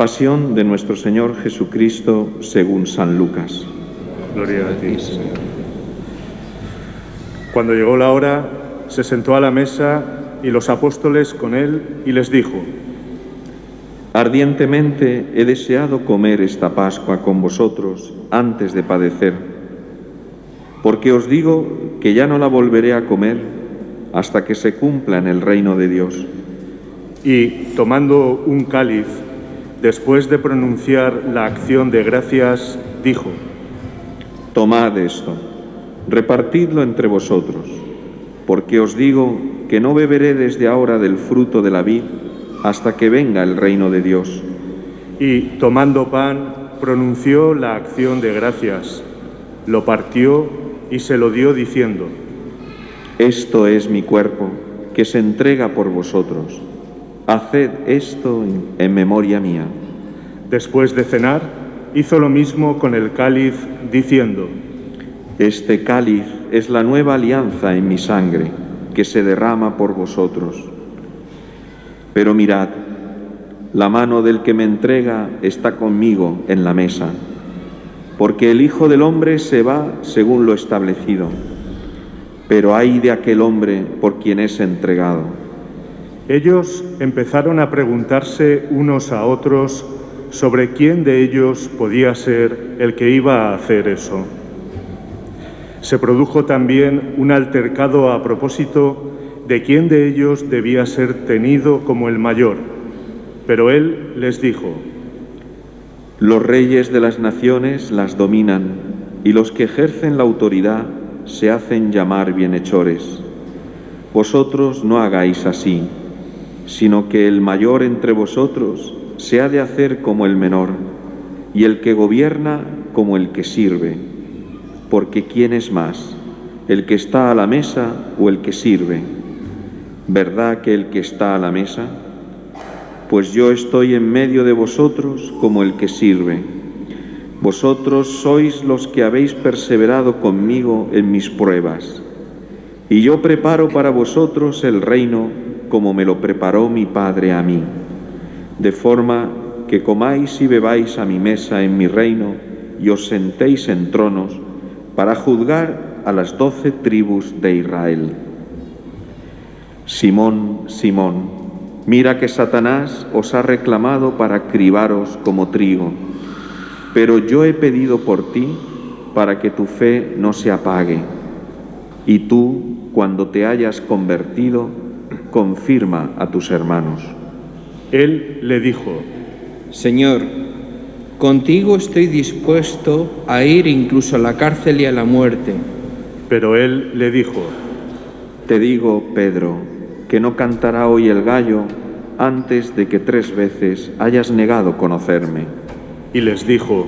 Pasión de nuestro Señor Jesucristo según San Lucas. Gloria a ti, Señor. Cuando llegó la hora, se sentó a la mesa y los apóstoles con él y les dijo: Ardientemente he deseado comer esta Pascua con vosotros antes de padecer, porque os digo que ya no la volveré a comer hasta que se cumpla en el reino de Dios. Y, tomando un cáliz, después de pronunciar la acción de gracias, dijo: Tomad esto, repartidlo entre vosotros, porque os digo que no beberé desde ahora del fruto de la vid hasta que venga el reino de Dios. Y, tomando pan, pronunció la acción de gracias, lo partió y se lo dio diciendo: Esto es mi cuerpo, que se entrega por vosotros. Haced esto en memoria mía. Después de cenar, hizo lo mismo con el cáliz, diciendo: Este cáliz es la nueva alianza en mi sangre, que se derrama por vosotros. Pero mirad, la mano del que me entrega está conmigo en la mesa, porque el Hijo del Hombre se va según lo establecido, pero ay de aquel hombre por quien es entregado. Ellos empezaron a preguntarse unos a otros sobre quién de ellos podía ser el que iba a hacer eso. Se produjo también un altercado a propósito de quién de ellos debía ser tenido como el mayor, pero él les dijo: Los reyes de las naciones las dominan, y los que ejercen la autoridad se hacen llamar bienhechores. Vosotros no hagáis así, sino que el mayor entre vosotros se ha de hacer como el menor, y el que gobierna como el que sirve. Porque ¿quién es más, el que está a la mesa o el que sirve? ¿Verdad que el que está a la mesa? Pues yo estoy en medio de vosotros como el que sirve. Vosotros sois los que habéis perseverado conmigo en mis pruebas, y yo preparo para vosotros el reino como me lo preparó mi Padre a mí, de forma que comáis y bebáis a mi mesa en mi reino y os sentéis en tronos para juzgar a las 12 tribus de Israel. Simón, Simón, mira que Satanás os ha reclamado para cribaros como trigo, pero yo he pedido por ti para que tu fe no se apague, y tú, cuando te hayas convertido, confirma a tus hermanos. Él le dijo: Señor, contigo estoy dispuesto a ir incluso a la cárcel y a la muerte. Pero él le dijo: Te digo, Pedro, que no cantará hoy el gallo antes de que 3 veces hayas negado conocerme. Y les dijo: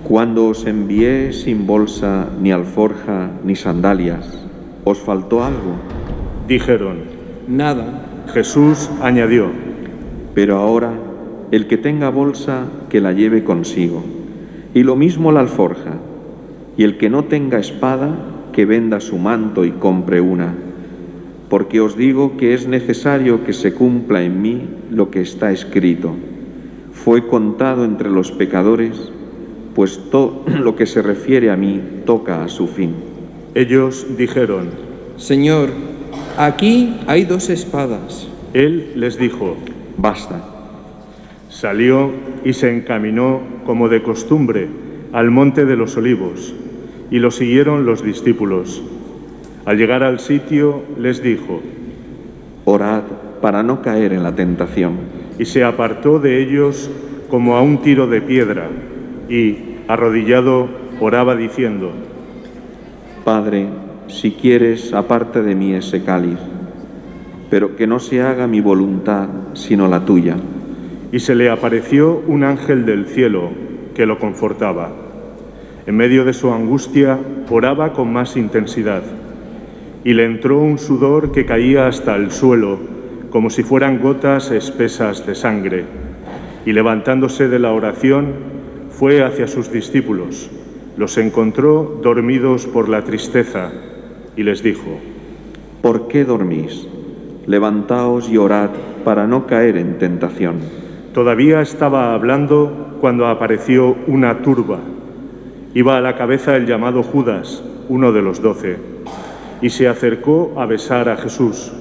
Cuando os envié sin bolsa, ni alforja, ni sandalias, ¿os faltó algo? Dijeron: Nada. Jesús añadió: Pero ahora, el que tenga bolsa, que la lleve consigo, y lo mismo la alforja, y el que no tenga espada, que venda su manto y compre una, porque os digo que es necesario que se cumpla en mí lo que está escrito. Fue contado entre los pecadores, pues todo lo que se refiere a mí toca a su fin. Ellos dijeron: Señor, aquí hay 2 espadas. Él les dijo: Basta. Salió y se encaminó, como de costumbre, al monte de los Olivos, y lo siguieron los discípulos. Al llegar al sitio, les dijo: Orad para no caer en la tentación. Y se apartó de ellos como a un tiro de piedra, y, arrodillado, oraba diciendo: Padre, si quieres, aparta de mí ese cáliz, pero que no se haga mi voluntad, sino la tuya. Y se le apareció un ángel del cielo que lo confortaba. En medio de su angustia, oraba con más intensidad, y le entró un sudor que caía hasta el suelo, como si fueran gotas espesas de sangre. Y levantándose de la oración, fue hacia sus discípulos. Los encontró dormidos por la tristeza, y les dijo: ¿Por qué dormís? Levantaos y orad para no caer en tentación. Todavía estaba hablando cuando apareció una turba. Iba a la cabeza el llamado Judas, uno de los 12, y se acercó a besar a Jesús.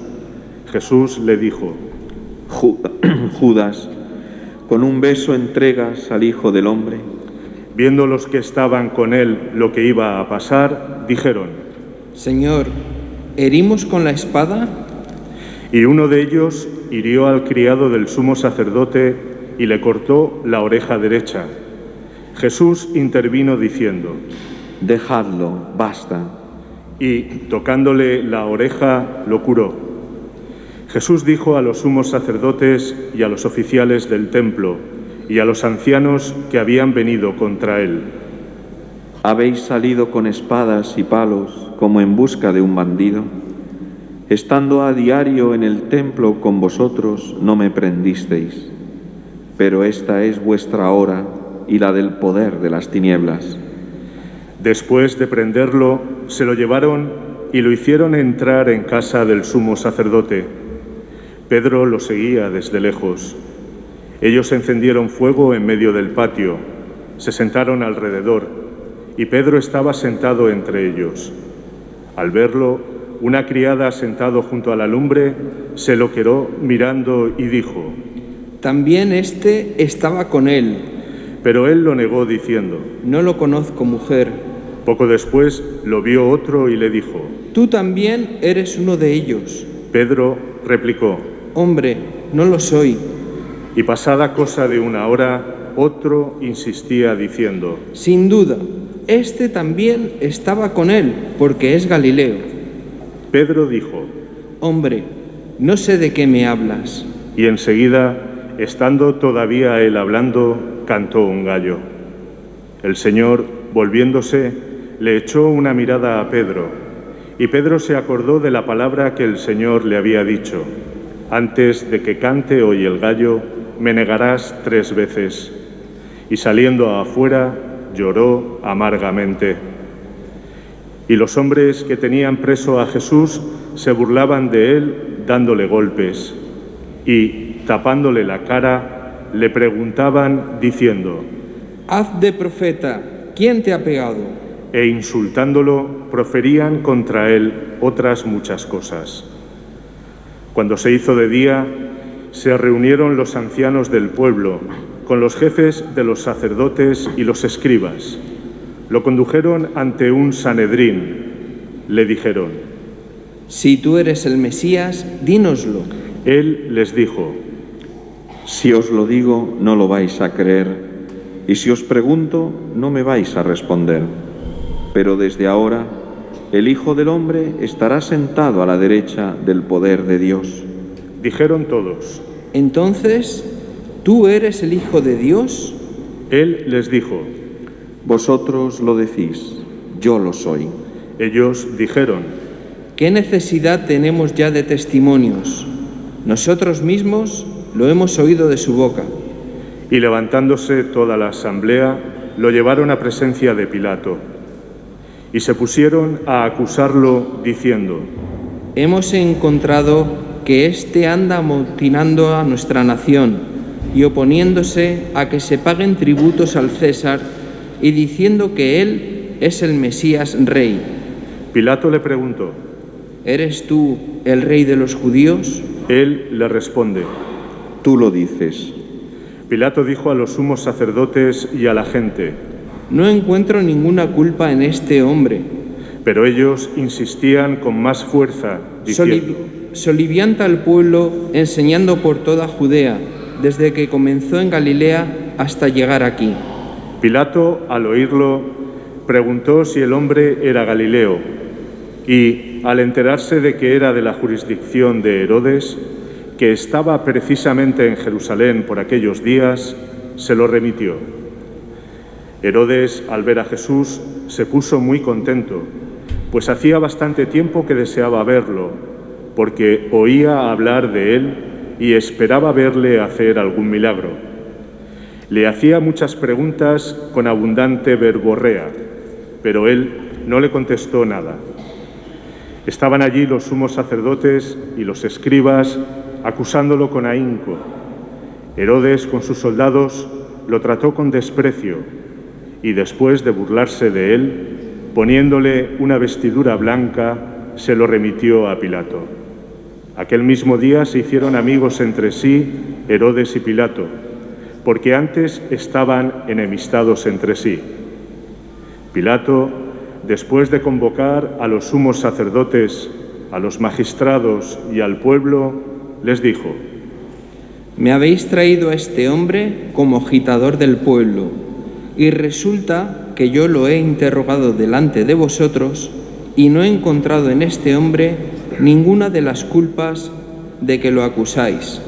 Jesús le dijo: Judas, ¿con un beso entregas al Hijo del Hombre? Viendo los que estaban con él lo que iba a pasar, dijeron: Señor, ¿herimos con la espada? Y uno de ellos hirió al criado del sumo sacerdote y le cortó la oreja derecha. Jesús intervino diciendo: Dejadlo, basta. Y, tocándole la oreja, lo curó. Jesús dijo a los sumos sacerdotes y a los oficiales del templo y a los ancianos que habían venido contra él: ¿Habéis salido con espadas y palos como en busca de un bandido? Estando a diario en el templo con vosotros, no me prendisteis. Pero esta es vuestra hora y la del poder de las tinieblas. Después de prenderlo, se lo llevaron y lo hicieron entrar en casa del sumo sacerdote. Pedro lo seguía desde lejos. Ellos encendieron fuego en medio del patio, se sentaron alrededor, y Pedro estaba sentado entre ellos. Al verlo, una criada sentado junto a la lumbre se lo quedó mirando y dijo: También éste estaba con él. Pero él lo negó diciendo: No lo conozco, mujer. Poco después lo vio otro y le dijo: Tú también eres uno de ellos. Pedro replicó: Hombre, no lo soy. Y pasada cosa de una hora, otro insistía diciendo: Sin duda, este también estaba con él, porque es Galileo. Pedro dijo: Hombre, no sé de qué me hablas. Y enseguida, estando todavía él hablando, cantó un gallo. El Señor, volviéndose, le echó una mirada a Pedro, y Pedro se acordó de la palabra que el Señor le había dicho: Antes de que cante hoy el gallo, me negarás 3 veces. Y saliendo afuera, lloró amargamente. Y los hombres que tenían preso a Jesús se burlaban de él, dándole golpes. Y, tapándole la cara, le preguntaban, diciendo: Haz de profeta, ¿quién te ha pegado? E insultándolo, proferían contra él otras muchas cosas. Cuando se hizo de día, se reunieron los ancianos del pueblo, con los jefes de los sacerdotes y los escribas. Lo condujeron ante un Sanedrín. Le dijeron: Si tú eres el Mesías, dínoslo. Él les dijo: Si os lo digo, no lo vais a creer, y si os pregunto, no me vais a responder. Pero desde ahora, el Hijo del Hombre estará sentado a la derecha del poder de Dios. Dijeron todos: Entonces, ¿tú eres el Hijo de Dios? Él les dijo: Vosotros lo decís, yo lo soy. Ellos dijeron: ¿Qué necesidad tenemos ya de testimonios? Nosotros mismos lo hemos oído de su boca. Y levantándose toda la asamblea, lo llevaron a presencia de Pilato. Y se pusieron a acusarlo, diciendo: Hemos encontrado que éste anda amotinando a nuestra nación y oponiéndose a que se paguen tributos al César y diciendo que él es el Mesías Rey. Pilato le preguntó: ¿Eres tú el Rey de los judíos? Él le responde: Tú lo dices. Pilato dijo a los sumos sacerdotes y a la gente: No encuentro ninguna culpa en este hombre. Pero ellos insistían con más fuerza, diciendo: Solivianta al pueblo enseñando por toda Judea, desde que comenzó en Galilea hasta llegar aquí. Pilato, al oírlo, preguntó si el hombre era Galileo, y, al enterarse de que era de la jurisdicción de Herodes, que estaba precisamente en Jerusalén por aquellos días, se lo remitió. Herodes, al ver a Jesús, se puso muy contento, pues hacía bastante tiempo que deseaba verlo, porque oía hablar de él y esperaba verle hacer algún milagro. Le hacía muchas preguntas con abundante verborrea, pero él no le contestó nada. Estaban allí los sumos sacerdotes y los escribas acusándolo con ahínco. Herodes, con sus soldados, lo trató con desprecio y, después de burlarse de él, poniéndole una vestidura blanca, se lo remitió a Pilato. Aquel mismo día se hicieron amigos entre sí Herodes y Pilato, porque antes estaban enemistados entre sí. Pilato, después de convocar a los sumos sacerdotes, a los magistrados y al pueblo, les dijo: Me habéis traído a este hombre como agitador del pueblo, y resulta que yo lo he interrogado delante de vosotros y no he encontrado en este hombre ninguna de las culpas de que lo acusáis,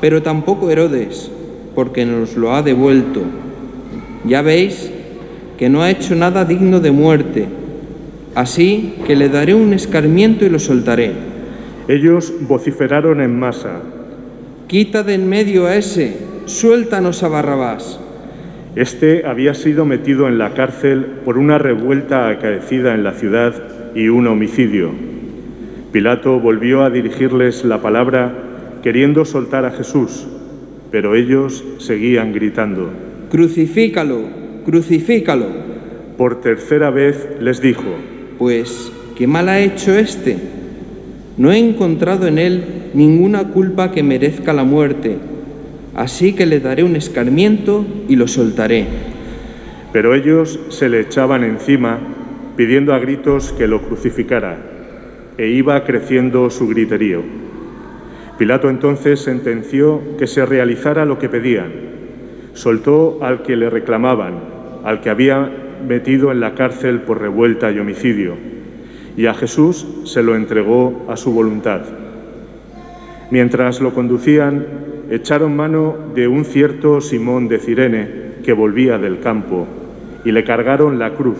pero tampoco Herodes, porque nos lo ha devuelto. Ya veis que no ha hecho nada digno de muerte, así que le daré un escarmiento y lo soltaré. Ellos vociferaron en masa: Quita de en medio a ese, suéltanos a Barrabás. Este había sido metido en la cárcel por una revuelta acaecida en la ciudad y un homicidio. Pilato volvió a dirigirles la palabra, queriendo soltar a Jesús, pero ellos seguían gritando: Crucifícalo, crucifícalo. Por tercera vez les dijo: Pues, ¿qué mal ha hecho este? No he encontrado en él ninguna culpa que merezca la muerte, así que le daré un escarmiento y lo soltaré. Pero ellos se le echaban encima, pidiendo a gritos que lo crucificara, e iba creciendo su griterío. Pilato entonces sentenció que se realizara lo que pedían. Soltó al que le reclamaban, al que había metido en la cárcel por revuelta y homicidio, y a Jesús se lo entregó a su voluntad. Mientras lo conducían, echaron mano de un cierto Simón de Cirene que volvía del campo y le cargaron la cruz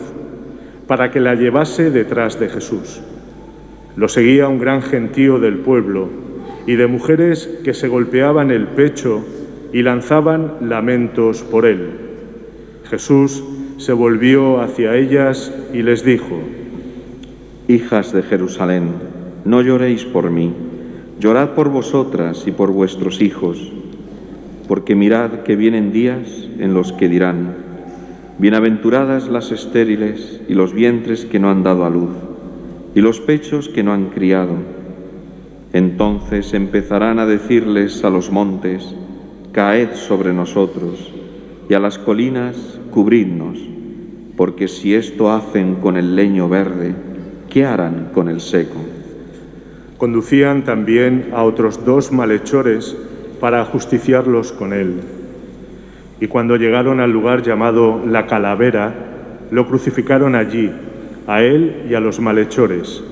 para que la llevase detrás de Jesús. Lo seguía un gran gentío del pueblo y de mujeres que se golpeaban el pecho y lanzaban lamentos por él. Jesús se volvió hacia ellas y les dijo: Hijas de Jerusalén, no lloréis por mí, llorad por vosotras y por vuestros hijos, porque mirad que vienen días en los que dirán: bienaventuradas las estériles y los vientres que no han dado a luz, y los pechos que no han criado. Entonces empezarán a decirles a los montes: caed sobre nosotros, y a las colinas: cubridnos, porque si esto hacen con el leño verde, ¿qué harán con el seco? Conducían también a otros 2 malhechores para ajusticiarlos con él. Y cuando llegaron al lugar llamado La Calavera, lo crucificaron allí, a él y a los malhechores,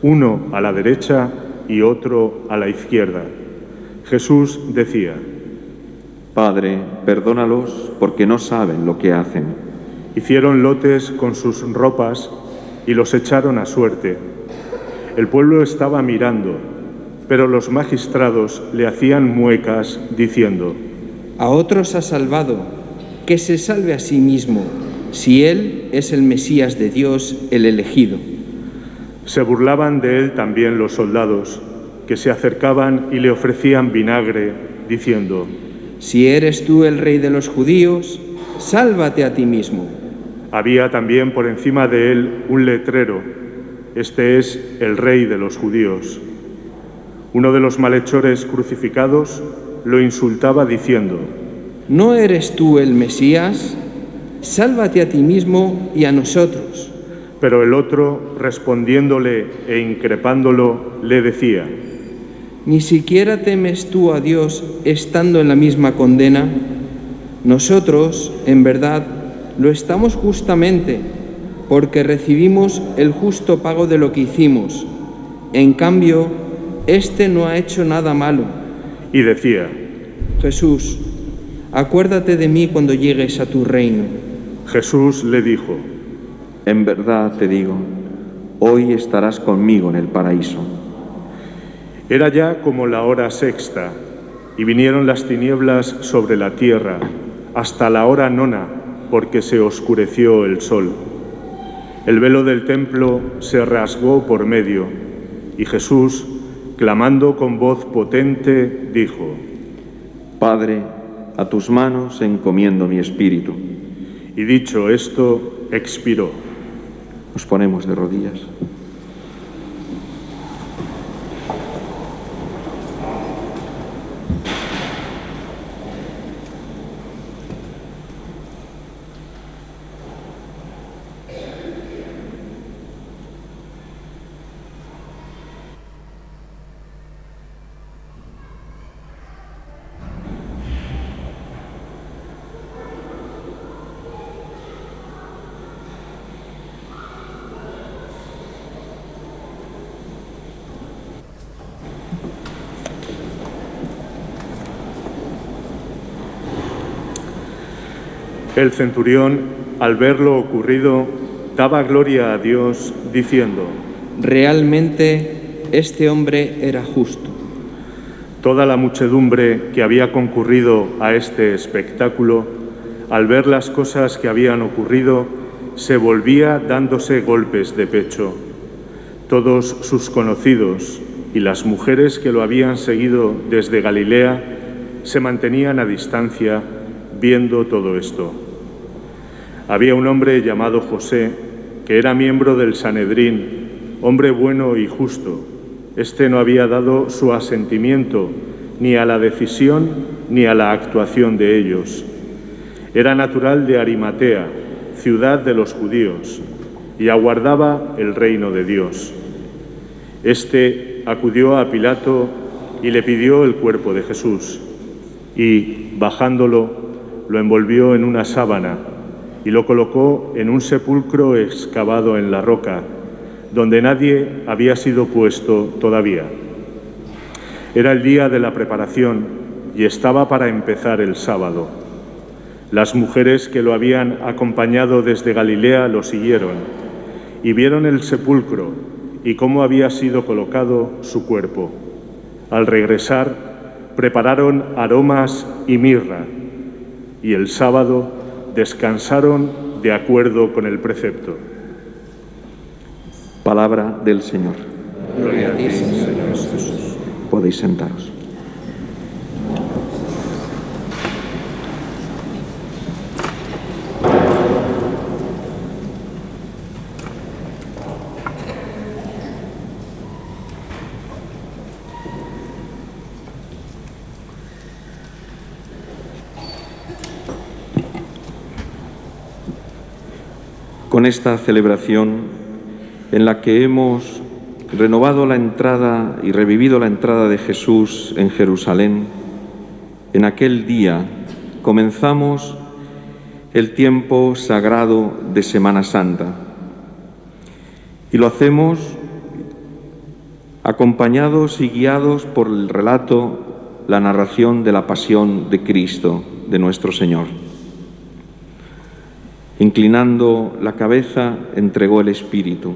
uno a la derecha y otro a la izquierda. Jesús decía: Padre, perdónalos porque no saben lo que hacen. Hicieron lotes con sus ropas y los echaron a suerte. El pueblo estaba mirando, pero los magistrados le hacían muecas diciendo: A otros ha salvado, que se salve a sí mismo, si él es el Mesías de Dios, el elegido. Se burlaban de él también los soldados, que se acercaban y le ofrecían vinagre, diciendo: Si eres tú el rey de los judíos, sálvate a ti mismo. Había también por encima de él un letrero: Este es el rey de los judíos. Uno de los malhechores crucificados lo insultaba diciendo: ¿No eres tú el Mesías? Sálvate a ti mismo y a nosotros. Pero el otro, respondiéndole e increpándolo, le decía: ¿Ni siquiera temes tú a Dios estando en la misma condena? Nosotros, en verdad, lo estamos justamente, porque recibimos el justo pago de lo que hicimos. En cambio, este no ha hecho nada malo. Y decía: Jesús, acuérdate de mí cuando llegues a tu reino. Jesús le dijo: En verdad te digo, hoy estarás conmigo en el paraíso. Era ya como la hora sexta, y vinieron las tinieblas sobre la tierra, hasta la hora nona, porque se oscureció el sol. El velo del templo se rasgó por medio, y Jesús, clamando con voz potente, dijo: Padre, a tus manos encomiendo mi espíritu. Y dicho esto, expiró. Nos ponemos de rodillas. El centurión, al ver lo ocurrido, daba gloria a Dios, diciendo: realmente este hombre era justo. Toda la muchedumbre que había concurrido a este espectáculo, al ver las cosas que habían ocurrido, se volvía dándose golpes de pecho. Todos sus conocidos y las mujeres que lo habían seguido desde Galilea se mantenían a distancia viendo todo esto. Había un hombre llamado José, que era miembro del Sanedrín, hombre bueno y justo. Este no había dado su asentimiento ni a la decisión ni a la actuación de ellos. Era natural de Arimatea, ciudad de los judíos, y aguardaba el reino de Dios. Este acudió a Pilato y le pidió el cuerpo de Jesús, y, bajándolo, lo envolvió en una sábana y lo colocó en un sepulcro excavado en la roca, donde nadie había sido puesto todavía. Era el día de la preparación y estaba para empezar el sábado. Las mujeres que lo habían acompañado desde Galilea lo siguieron y vieron el sepulcro y cómo había sido colocado su cuerpo. Al regresar, prepararon aromas y mirra, y el sábado descansaron de acuerdo con el precepto. Palabra del Señor. Gloria a ti, Señor Jesús. Podéis sentaros. Con esta celebración en la que hemos renovado la entrada y revivido la entrada de Jesús en Jerusalén, en aquel día comenzamos el tiempo sagrado de Semana Santa. Y lo hacemos acompañados y guiados por el relato, la narración de la pasión de Cristo, de nuestro Señor. Inclinando la cabeza, entregó el Espíritu,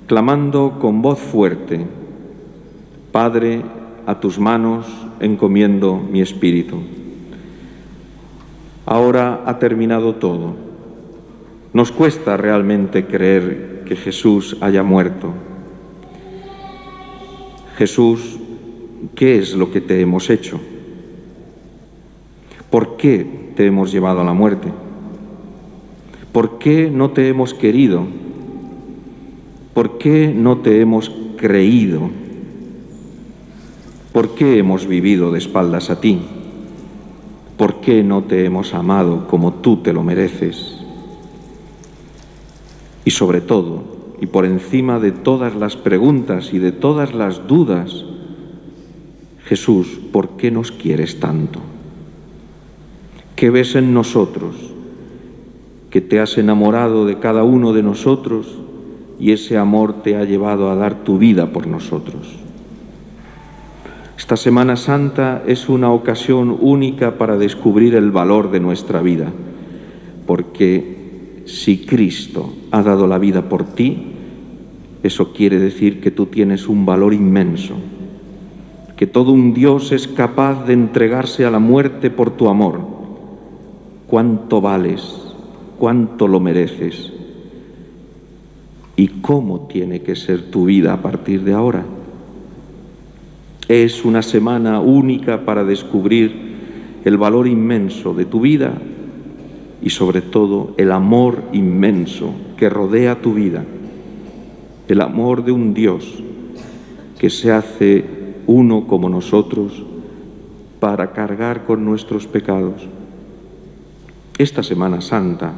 clamando con voz fuerte: Padre, a tus manos encomiendo mi espíritu. Ahora ha terminado todo. Nos cuesta realmente creer que Jesús haya muerto. Jesús, ¿qué es lo que te hemos hecho? ¿Por qué te hemos llevado a la muerte? ¿Por qué no te hemos querido? ¿Por qué no te hemos creído? ¿Por qué hemos vivido de espaldas a ti? ¿Por qué no te hemos amado como tú te lo mereces? Y sobre todo, y por encima de todas las preguntas y de todas las dudas, Jesús, ¿por qué nos quieres tanto? ¿Qué ves en nosotros? Que te has enamorado de cada uno de nosotros y ese amor te ha llevado a dar tu vida por nosotros. Esta Semana Santa es una ocasión única para descubrir el valor de nuestra vida, porque si Cristo ha dado la vida por ti, eso quiere decir que tú tienes un valor inmenso, que todo un Dios es capaz de entregarse a la muerte por tu amor. ¿Cuánto vales? ¿Cuánto lo mereces? ¿Y cómo tiene que ser tu vida a partir de ahora? Es una semana única para descubrir el valor inmenso de tu vida y sobre todo el amor inmenso que rodea tu vida, el amor de un Dios que se hace uno como nosotros para cargar con nuestros pecados. Esta Semana Santa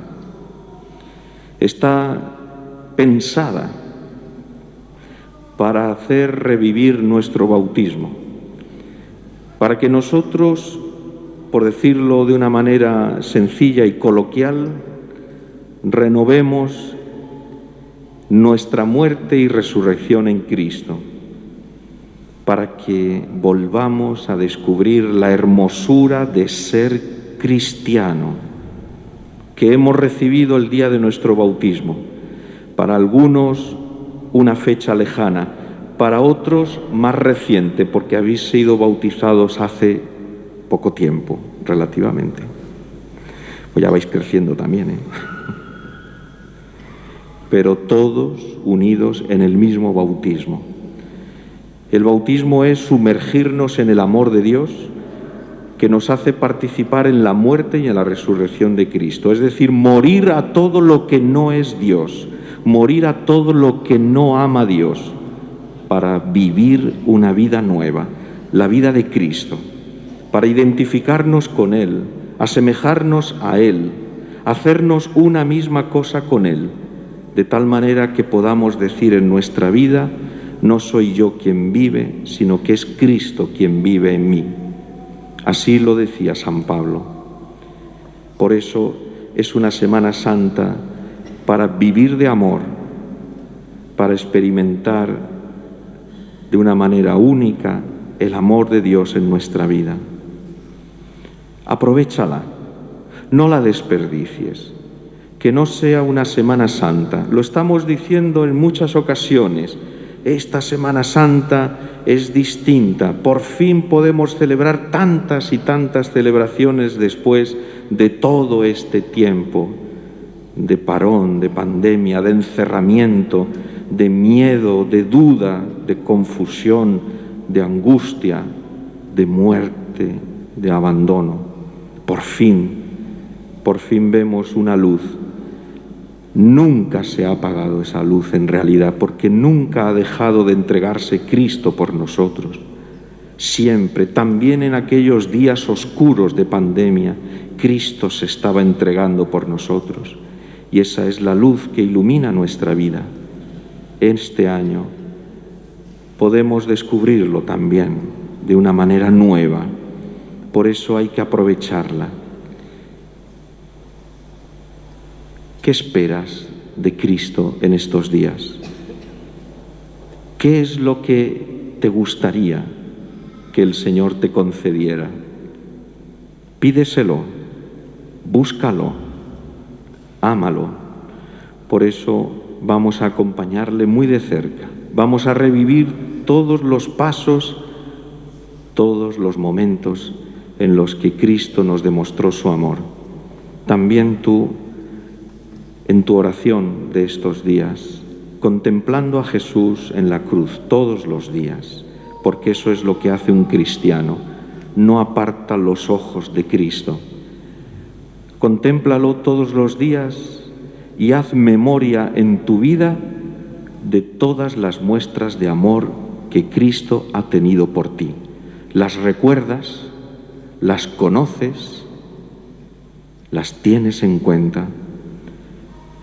está pensada para hacer revivir nuestro bautismo, para que nosotros, por decirlo de una manera sencilla y coloquial, renovemos nuestra muerte y resurrección en Cristo, para que volvamos a descubrir la hermosura de ser cristiano que hemos recibido el día de nuestro bautismo. Para algunos una fecha lejana, para otros más reciente, porque habéis sido bautizados hace poco tiempo, relativamente. Pues ya vais creciendo también, ¿eh? Pero todos unidos en el mismo bautismo. El bautismo es sumergirnos en el amor de Dios que nos hace participar en la muerte y en la resurrección de Cristo. Es decir, morir a todo lo que no es Dios, morir a todo lo que no ama a Dios, para vivir una vida nueva, la vida de Cristo, para identificarnos con Él, asemejarnos a Él, hacernos una misma cosa con Él, de tal manera que podamos decir en nuestra vida: no soy yo quien vive, sino que es Cristo quien vive en mí. Así lo decía San Pablo. Por eso es una Semana Santa para vivir de amor, para experimentar de una manera única el amor de Dios en nuestra vida. Aprovéchala, no la desperdicies, que no sea una Semana Santa. Lo estamos diciendo en muchas ocasiones. Esta Semana Santa es distinta. Por fin podemos celebrar tantas y tantas celebraciones después de todo este tiempo de parón, de pandemia, de encerramiento, de miedo, de duda, de confusión, de angustia, de muerte, de abandono. Por fin vemos una luz. Nunca se ha apagado esa luz en realidad, porque nunca ha dejado de entregarse Cristo por nosotros. Siempre, también en aquellos días oscuros de pandemia, Cristo se estaba entregando por nosotros. Y esa es la luz que ilumina nuestra vida. Este año podemos descubrirlo también de una manera nueva. Por eso hay que aprovecharla. ¿Qué esperas de Cristo en estos días? ¿Qué es lo que te gustaría que el Señor te concediera? Pídeselo, búscalo, ámalo. Por eso vamos a acompañarle muy de cerca. Vamos a revivir todos los pasos, todos los momentos en los que Cristo nos demostró su amor. También tú, en tu oración de estos días, contemplando a Jesús en la cruz todos los días, porque eso es lo que hace un cristiano, no aparta los ojos de Cristo. Contémplalo todos los días y haz memoria en tu vida de todas las muestras de amor que Cristo ha tenido por ti. Las recuerdas, las conoces, las tienes en cuenta.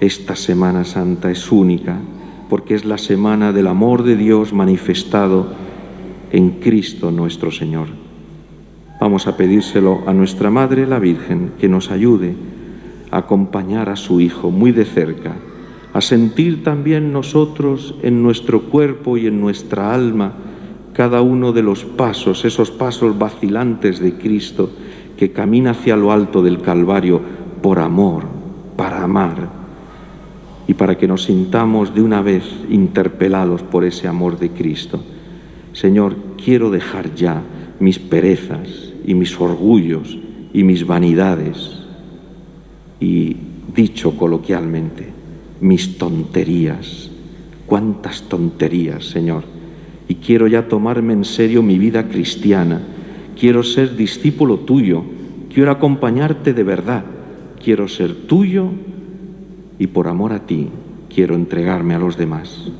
Esta Semana Santa es única porque es la semana del amor de Dios manifestado en Cristo nuestro Señor. Vamos a pedírselo a nuestra Madre la Virgen, que nos ayude a acompañar a su Hijo muy de cerca, a sentir también nosotros en nuestro cuerpo y en nuestra alma cada uno de los pasos, esos pasos vacilantes de Cristo que camina hacia lo alto del Calvario por amor, para amar, y para que nos sintamos de una vez interpelados por ese amor de Cristo. Señor, quiero dejar ya mis perezas y mis orgullos y mis vanidades y, dicho coloquialmente, mis tonterías. Cuántas tonterías, Señor. Y quiero ya tomarme en serio mi vida cristiana. Quiero ser discípulo tuyo, quiero acompañarte de verdad, quiero ser tuyo y por amor a ti quiero entregarme a los demás.